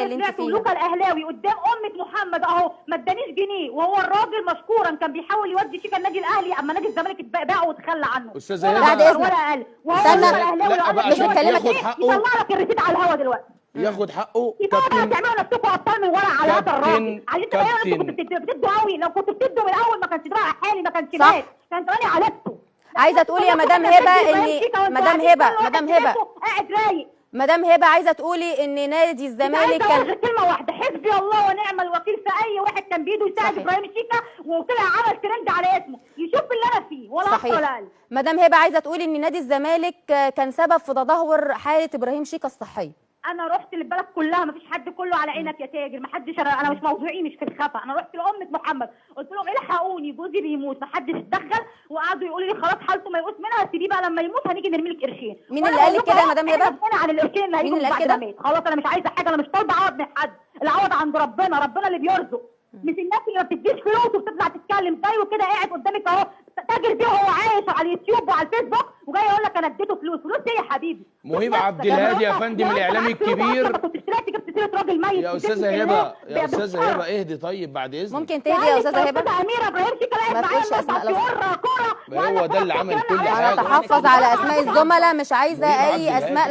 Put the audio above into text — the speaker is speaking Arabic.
القضيه اللي انت فيها. ولوكا الاهلاوي قدام امه محمد اهو ما ادانيش جنيه، وهو الراجل مشكورا كان بيحاول يودي شيكا النادي الاهلي اما نادي الزمالك باعه وتخلى عنه. استاذه هبه بعد اذنك ولا اقل. وهو استنى. الاهلاوي مش بتكلمك يطلع لك الريسيت على الهوا دلوقتي. ياخد حقه. يبقى تعملوا نفسكم ابطال من ورا على هذا الراجل. عايزين تبينوا انتوا كنتوا بتدوا قوي، لو كنتوا بتدوا من الاول ما كانش دراع حالي، ما كانش مات، كان زماني عالجته. عايزه تقولي يا مدام هبه ان مدام هبه عايزه تقولي ان نادي الزمالك كان كلمه واحده، حسبي الله ونعم الوكيل في اي واحد كان بايده يساعد ابراهيم شيكا وطلع عمل ترند على اسمه، يشوف اللي انا فيه ولا اكتر ولا اقل. مدام هبه عايزه تقولي ان نادي الزمالك كان سبب في تدهور حاله ابراهيم شيكا الصحيه. انا رحت للبلد كلها، ما فيش حد، كله على عينك يا تاجر، ما حدش، انا مش موضوعي، مش في الخفا. انا رحت لامه محمد قلت لهم الحقوني جوزي بيموت، ما حدش اتدخل، وقعدوا يقولوا لي خلاص حالته ما يقوس منها، سيبيه بقى لما يموت هنيجي نرمي لك قرشين. مين اللي قال لك كده يا مدام هبه؟ انا عن القرشين اللي هيجوا بعد ما مات. خلاص انا مش عايزه حاجه، انا مش طالبه عوض من حد، العوض عند ربنا، ربنا اللي بيرزق، مش الناس اللي ما بتديش فلوس وبتطلع تتكلم زيه كده قاعد قدامك اهو تاجر بيه وهو عايش على اليوتيوب وعلى الفيسبوك وجاي يقول لك انا اديته فلوس ايه يا حبيبي؟ مهيب عبد الهادي يا فندم الاعلامي الكبير. كنت اشتريت جبت سيره راجل ميت يا استاذه هبه يا استاذه هبه اهدي طيب بعد اذنك. ممكن تهدي يا استاذه هبه؟ اميره ابراهيم شيكا قاعد معايا كوره هو ده اللي عمل كل حاجه. انا اتحفظ على اسماء الزملاء، مش عايزه اي اسماء